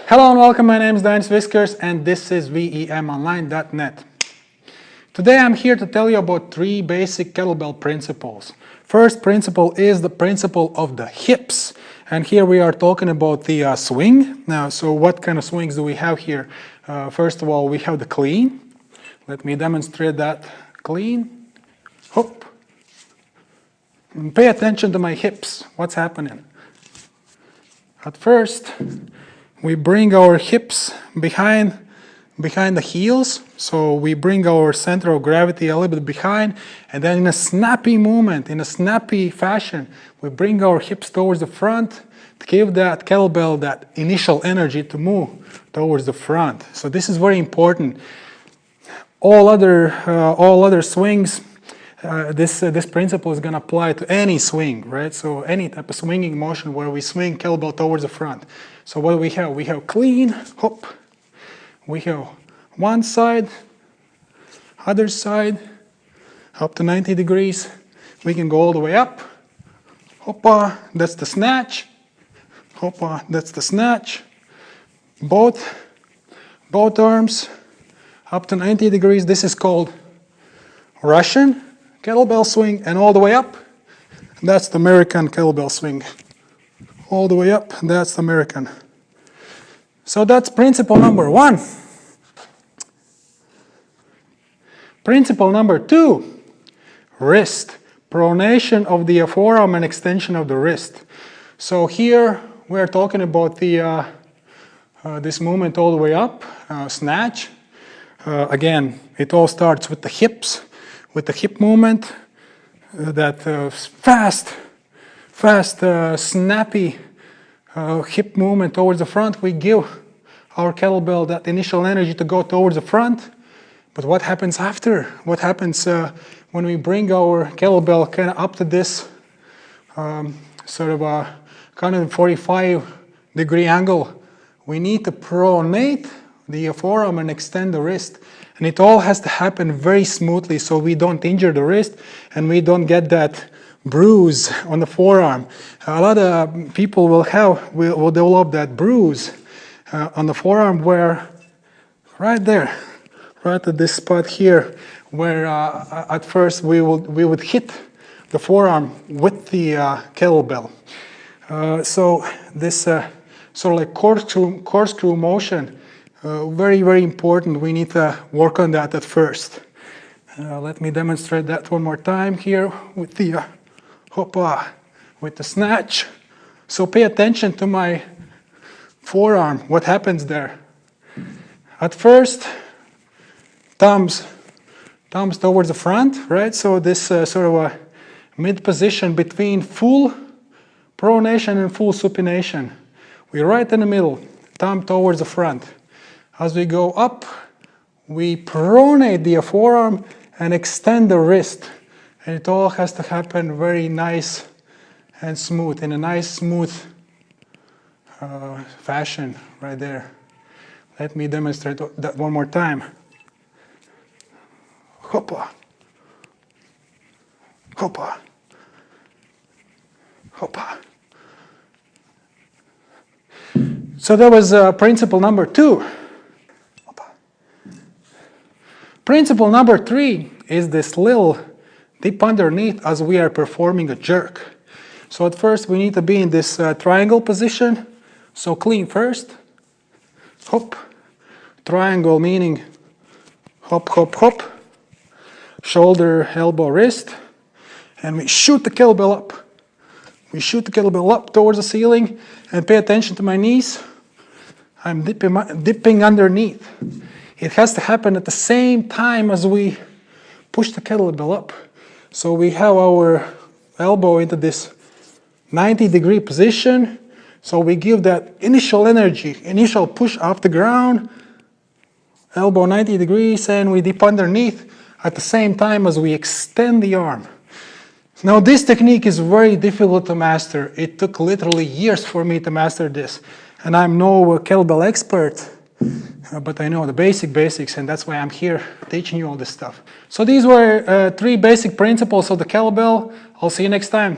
Hello and welcome, my name is Danis Viskers and this is VEMonline.net. Today I'm here to tell you about three basic kettlebell principles. First principle is the principle of the hips, and here we are talking about the swing. Now, so what kind of swings do we have here? First of all, we have the clean. Let me demonstrate that. Clean, hop. And pay attention to my hips. What's happening? At first, we bring our hips behind the heels, so we bring our center of gravity a little bit behind, and then in a snappy movement, in a snappy fashion, we bring our hips towards the front to give that kettlebell that initial energy to move towards the front. So this is very important. All other swings, this principle is going to apply to any swing, right? So any type of swinging motion where we swing kettlebell towards the front. So what do we have? We have clean, hop. We have one side, other side, up to 90 degrees. We can go all the way up. Hoppa, that's the snatch. Hoppa, that's the snatch. Both arms up to 90 degrees. This is called Russian kettlebell swing, and all the way up. That's the American kettlebell swing. All the way up, that's the American. So that's principle number one. Principle number two, wrist. Pronation of the forearm and extension of the wrist. So here we're talking about the this movement all the way up, snatch. Again, it all starts with the hips, with the hip movement, that fast, snappy hip movement towards the front. We give our kettlebell that initial energy to go towards the front. But what happens after? What happens when we bring our kettlebell kind of up to this sort of a 145-degree angle? We need to pronate the forearm and extend the wrist. And it all has to happen very smoothly so we don't injure the wrist and we don't get that bruise on the forearm. A lot of people will develop that bruise on the forearm where, right there, right at this spot here, where at first we would hit the forearm with the kettlebell. So this sort of like corkscrew motion, very, very important. We need to work on that at first. Let me demonstrate that one more time here with the hoppa, with the snatch. So pay attention to my forearm, what happens there. At first, thumbs towards the front, right? So this sort of a mid position between full pronation and full supination. We're right in the middle, thumb towards the front. As we go up, we pronate the forearm and extend the wrist. And it all has to happen very nice and smooth, in a nice smooth fashion right there. Let me demonstrate that one more time. Hoppa, hoppa, hoppa. So that was principle number two. Principle number three is this little dip underneath as we are performing a jerk. So at first we need to be in this triangle position. So clean first, hop, triangle meaning hop, hop, hop, shoulder, elbow, wrist, and we shoot the kettlebell up. We shoot the kettlebell up towards the ceiling, and pay attention to my knees. I'm dipping underneath. It has to happen at the same time as we push the kettlebell up. So we have our elbow into this 90-degree position. So we give that initial energy, initial push off the ground, elbow 90 degrees, and we dip underneath at the same time as we extend the arm. Now this technique is very difficult to master. It took literally years for me to master this. And I'm no kettlebell expert, but I know the basics, and that's why I'm here teaching you all this stuff. So these were three basic principles of the kettlebell. I'll see you next time.